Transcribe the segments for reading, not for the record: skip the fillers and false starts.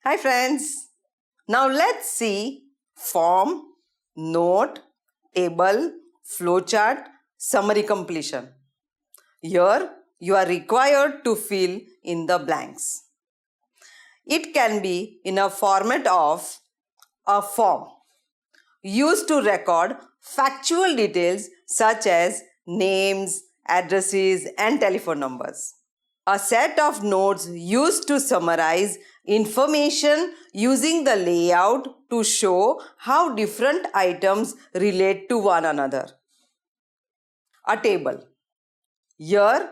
Hi friends. Now let's see form, note, table, flowchart, summary completion. Here you are required to fill in the blanks. It can be in a format of a form used to record factual details such as names, addresses, and telephone numbers. A set of notes used to summarize information using the layout to show how different items relate to one another. A table. Here,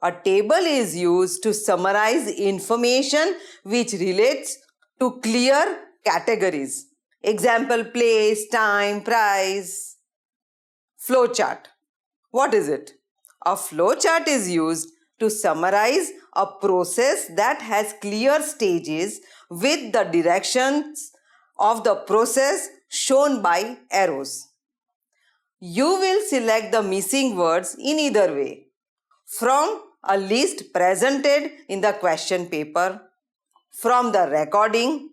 a table is used to summarize information which relates to clear categories. Example, place, time, price. Flowchart. What is it? A flowchart is used to summarize a process that has clear stages with the directions of the process shown by arrows. You will select the missing words in either way from a list presented in the question paper, from the recording.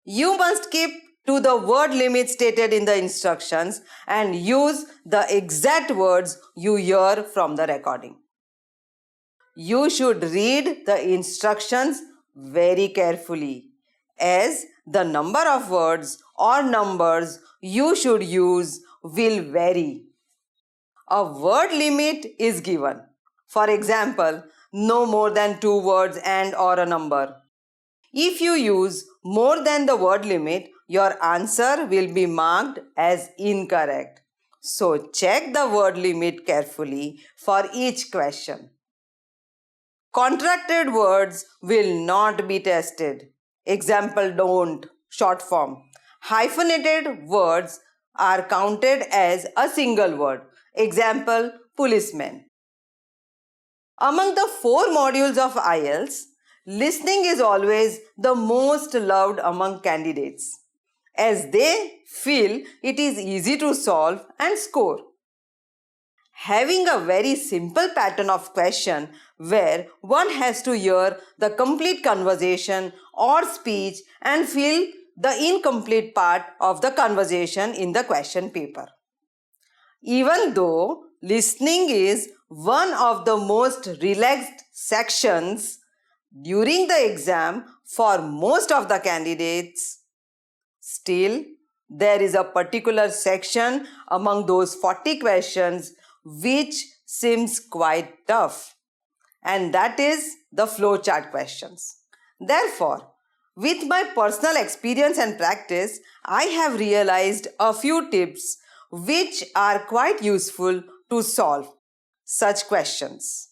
You must keep to the word limit stated in the instructions and use the exact words you hear from the recording. You should read the instructions very carefully, as the number of words or numbers you should use will vary. A word limit is given. For example, no more than 2 words and or a number. If you use more than the word limit, your answer will be marked as incorrect. So check the word limit carefully for each question. Contracted words will not be tested. Example, don't, short form. Hyphenated words are counted as a single word. Example, policeman. Among the 4 modules of IELTS, listening is always the most loved among candidates, as they feel it is easy to solve and score. Having a very simple pattern of question where one has to hear the complete conversation or speech and fill the incomplete part of the conversation in the question paper. Even though listening is one of the most relaxed sections during the exam for most of the candidates, still there is a particular section among those 40 questions which seems quite tough, and that is the flowchart questions. Therefore, with my personal experience and practice, I have realized a few tips which are quite useful to solve such questions.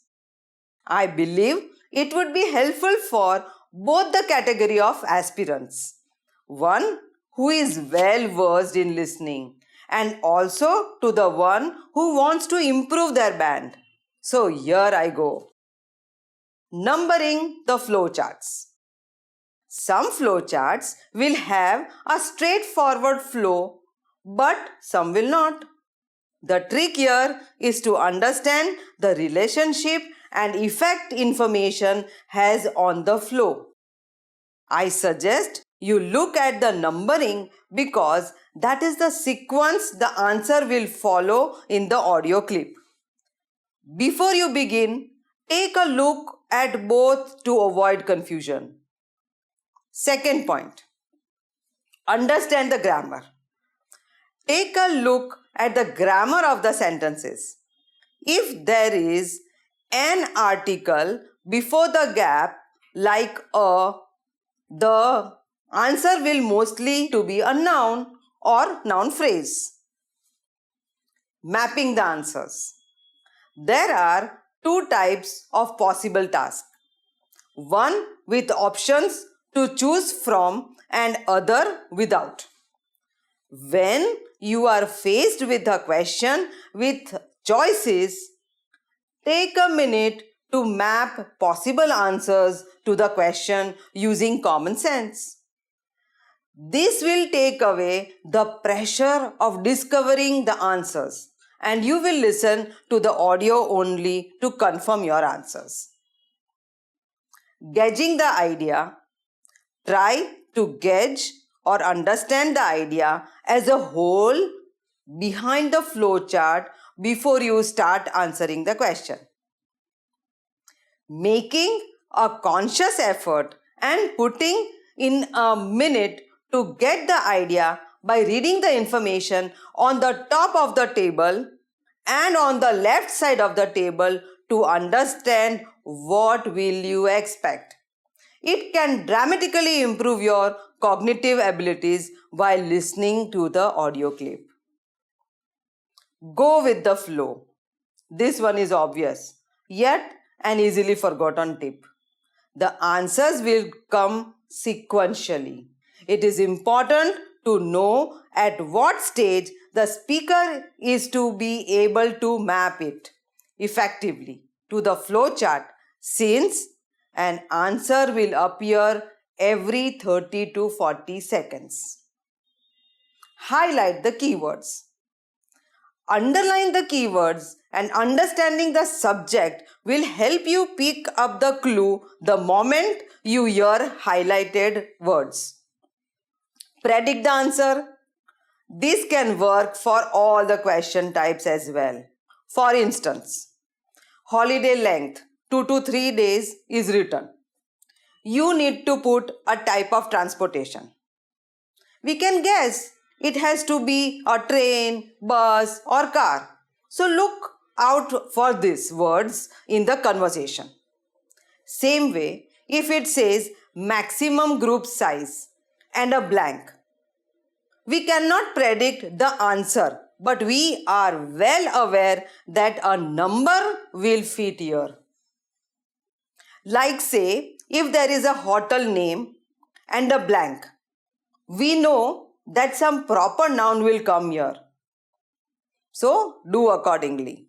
I believe it would be helpful for both the category of aspirants, one who is well versed in listening, and also to the one who wants to improve their band. So here I go. Numbering the flowcharts. Some flowcharts will have a straightforward flow, but some will not. The trick here is to understand the relationship and effect information has on the flow. I suggest you look at the numbering because that is the sequence the answer will follow in the audio clip. Before you begin, take a look at both to avoid confusion. Second point, understand the grammar. Take a look at the grammar of the sentences. If there is an article before the gap like a, the answer will mostly to be a noun or noun phrase. Mapping the answers. There are 2 types of possible tasks. One with options to choose from and other without. When you are faced with a question with choices, take a minute to map possible answers to the question using common sense. This will take away the pressure of discovering the answers, and you will listen to the audio only to confirm your answers. Gauging the idea. Try to gauge or understand the idea as a whole behind the flowchart before you start answering the question. Making a conscious effort and putting in a minute to get the idea by reading the information on the top of the table and on the left side of the table to understand what will you expect. It can dramatically improve your cognitive abilities while listening to the audio clip. Go with the flow. This one is obvious, yet an easily forgotten tip. The answers will come sequentially. It is important to know at what stage the speaker is to be able to map it effectively to the flowchart, since an answer will appear every 30 to 40 seconds. Highlight the keywords. Underline the keywords and understanding the subject will help you pick up the clue the moment you hear highlighted words. Predict the answer. This can work for all the question types as well. For instance, holiday length 2 to 3 days is written. You need to put a type of transportation. We can guess it has to be a train, bus or car. So look out for these words in the conversation. Same way, if it says maximum group size and a blank, we cannot predict the answer, but we are well aware that a number will fit here. Like say, if there is a hotel name and a blank, we know that some proper noun will come here. So do accordingly.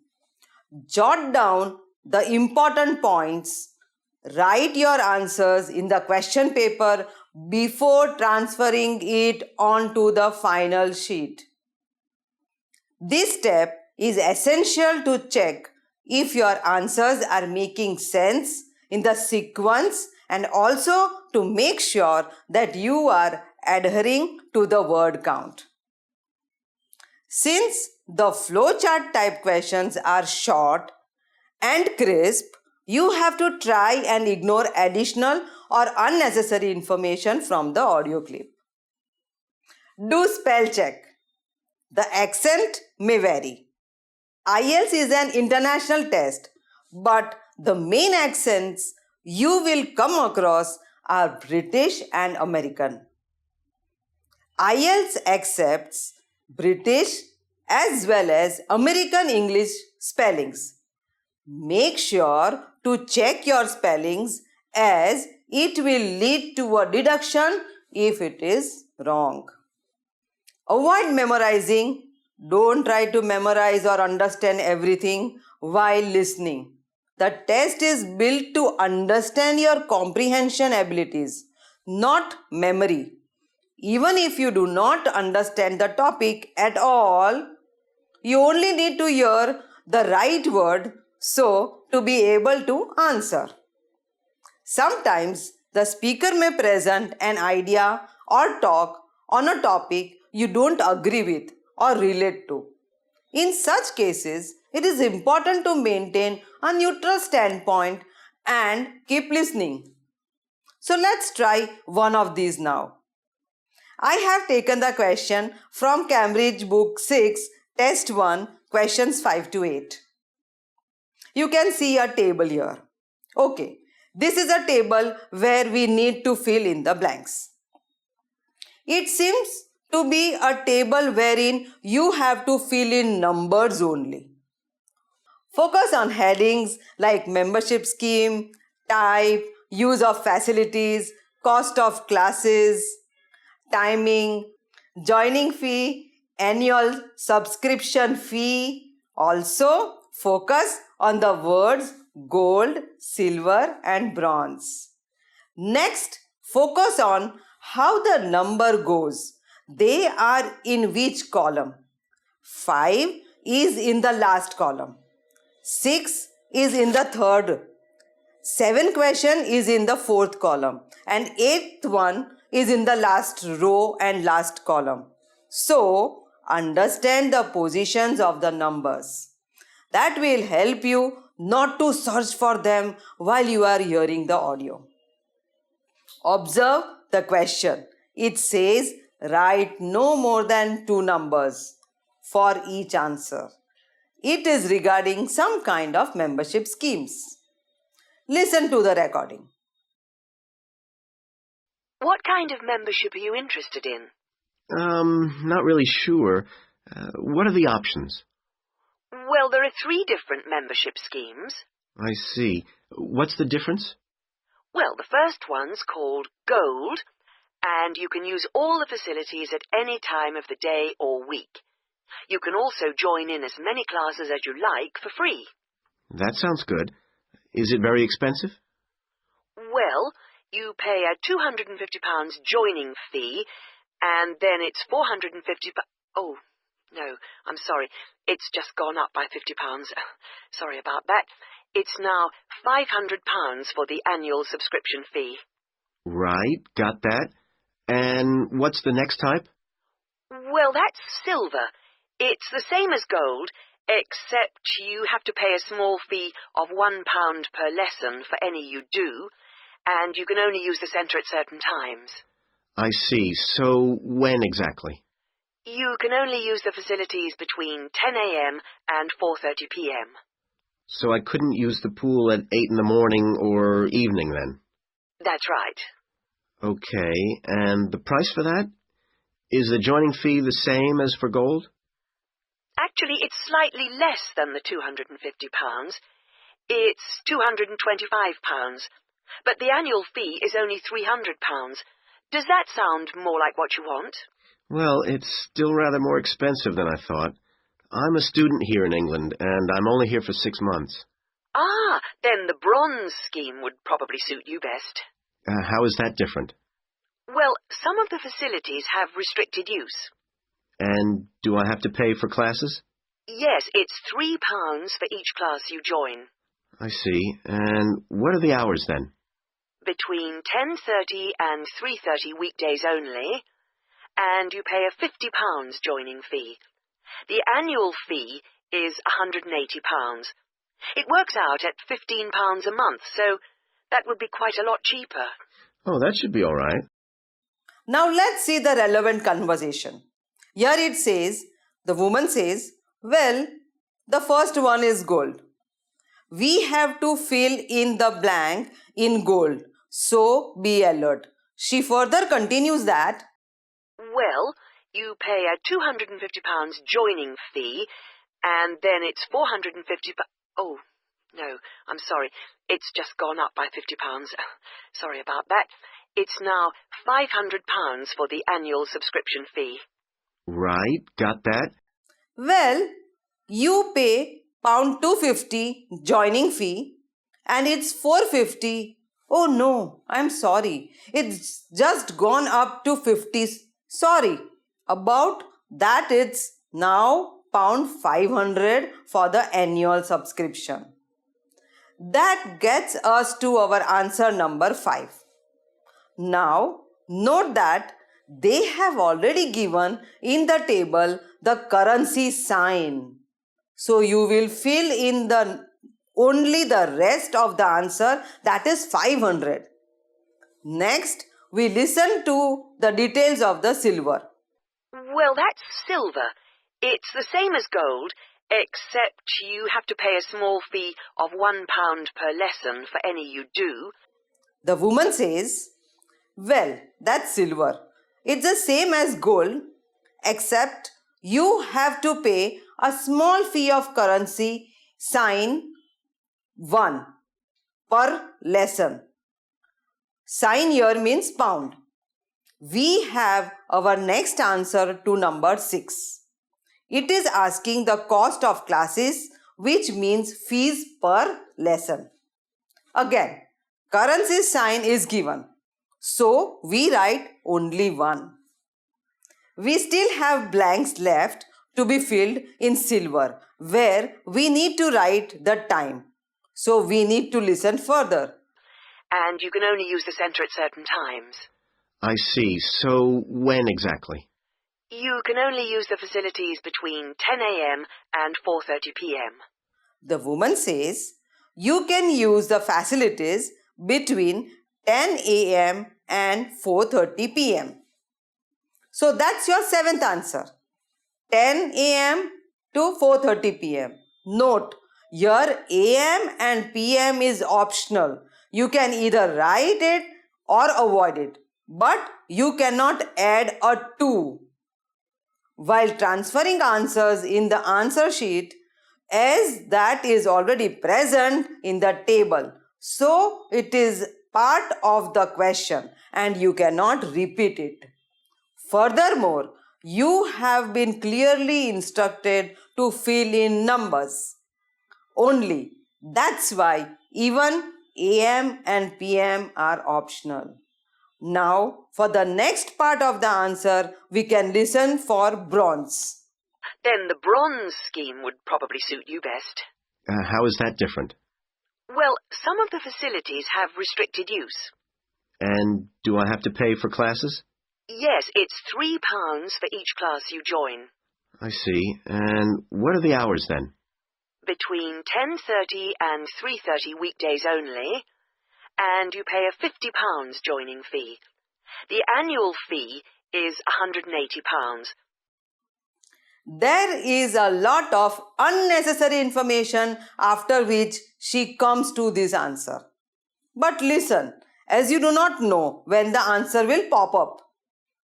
Jot down the important points. Write your answers in the question paper before transferring it onto the final sheet. This step is essential to check if your answers are making sense in the sequence and also to make sure that you are adhering to the word count. Since the flowchart type questions are short and crisp, you have to try and ignore additional or unnecessary information from the audio clip. Do spell check. The accent may vary. IELTS is an international test, but the main accents you will come across are British and American. IELTS accepts British as well as American English spellings. Make sure to check your spellings as it will lead to a deduction if it is wrong. Avoid memorizing. Don't try to memorize or understand everything while listening. The test is built to understand your comprehension abilities, not memory. Even if you do not understand the topic at all, you only need to hear the right word so to be able to answer. Sometimes the speaker may present an idea or talk on a topic you don't agree with or relate to. In such cases, it is important to maintain a neutral standpoint and keep listening. So let's try one of these now. I have taken the question from Cambridge Book 6, Test 1, questions 5 to 8. You can see a table here. Okay, this is a table where we need to fill in the blanks. It seems to be a table wherein you have to fill in numbers only. Focus on headings like membership scheme, type, use of facilities, cost of classes, timing, joining fee, annual subscription fee. Also, focus on the words gold, silver and bronze. Next, focus on how the number goes. They are in which column? 5 is in the last column. 6 is in the third. 7 question is in the fourth column. and eighth one is in the last row and last column. So, understand the positions of the numbers. That will help you not to search for them while you are hearing the audio. Observe the question. It says write no more than 2 numbers for each answer. It is regarding some kind of membership schemes. Listen to the recording. What kind of membership are you interested in? Not really sure. What are the options? Well, there are 3 different membership schemes. I see. What's the difference? Well, the first one's called Gold, and you can use all the facilities at any time of the day or week. You can also join in as many classes as you like for free. That sounds good. Is it very expensive? Well, you pay a £250 joining fee, and then it's £450. Oh, no, I'm sorry. It's just gone up by £50. Sorry about that. It's now £500 for the annual subscription fee. Right, got that. And what's the next type? Well, that's silver. It's the same as gold, except you have to pay a small fee of £1 per lesson for any you do, and you can only use the centre at certain times. I see. So when exactly? You can only use the facilities between 10 a.m. and 4:30 p.m. So I couldn't use the pool at 8 in the morning or evening then? That's right. Okay, and the price for that? Is the joining fee the same as for gold? Actually, it's slightly less than the £250. It's £225. But the annual fee is only £300. Does that sound more like what you want? Well, it's still rather more expensive than I thought. I'm a student here in England, and I'm only here for 6 months. Ah, then the bronze scheme would probably suit you best. How is that different? Well, some of the facilities have restricted use. And do I have to pay for classes? Yes, it's £3 for each class you join. I see. And what are the hours then? Between 10:30 and 3:30 weekdays only, and you pay a £50 joining fee. The annual fee is £180. It works out at £15 a month, so that would be quite a lot cheaper. Oh, that should be all right. Now let's see the relevant conversation. Here it says, the woman says, well, the first one is gold. We have to fill in the blank in gold, so be alert. She further continues that, Well, you pay a £250 joining fee, and then it's £450. Oh, no, I'm sorry. It's just gone up by £50. Sorry about that. It's now £500 for the annual subscription fee. Right, got that. well, you pay £250 joining fee and it's £450. Oh no, I'm sorry. It's just gone up to 50. Sorry. About that it's now £500 for the annual subscription. That gets us to our answer number 5. Now, note that they have already given in the table the currency sign. So, you will fill in only the rest of the answer, that is 500. Next, we listen to the details of the silver. Well, that's silver. It's the same as gold, except you have to pay a small fee of £1 per lesson for any you do. The woman says, well, that's silver. It's the same as gold, except you have to pay a small fee of currency sign 1 per lesson. Sign here means pound. We have our next answer to number 6. It is asking the cost of classes, which means fees per lesson. Again, currency sign is given. So, we write only 1. We still have blanks left to be filled in silver, where we need to write the time. So, we need to listen further. and you can only use the centre at certain times. I see. So when exactly? You can only use the facilities between 10 a.m. and 4:30 p.m. The woman says, you can use the facilities between 10 a.m. and 4:30 p.m. So that's your seventh answer. 10 a.m. to 4:30 p.m. Note, your a.m. and p.m. is optional. You can either write it or avoid it, but you cannot add a 2. While transferring answers in the answer sheet, as that is already present in the table, so it is part of the question and you cannot repeat it. Furthermore, you have been clearly instructed to fill in numbers only. That's why even AM and PM are optional. Now, for the next part of the answer, we can listen for bronze. Then the bronze scheme would probably suit you best. How is that different? Well, some of the facilities have restricted use. And do I have to pay for classes? Yes, it's £3 for each class you join. I see. And what are the hours then? Between 10:30 and 3:30 weekdays only, and you pay a £50 joining fee. The annual fee is £180. There is a lot of unnecessary information after which she comes to this answer. But listen, as you do not know when the answer will pop up.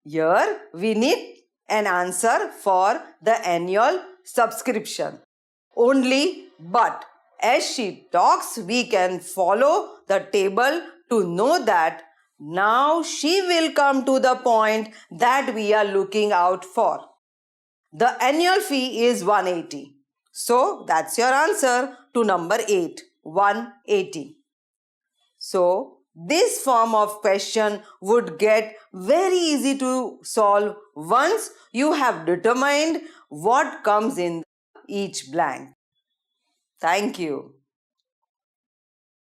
Here we need an answer for the annual subscription. Only but as she talks, we can follow the table to know that now she will come to the point that we are looking out for. The annual fee is 180. So that's your answer to number 8, 180. So this form of question would get very easy to solve once you have determined what comes in each blank. Thank you.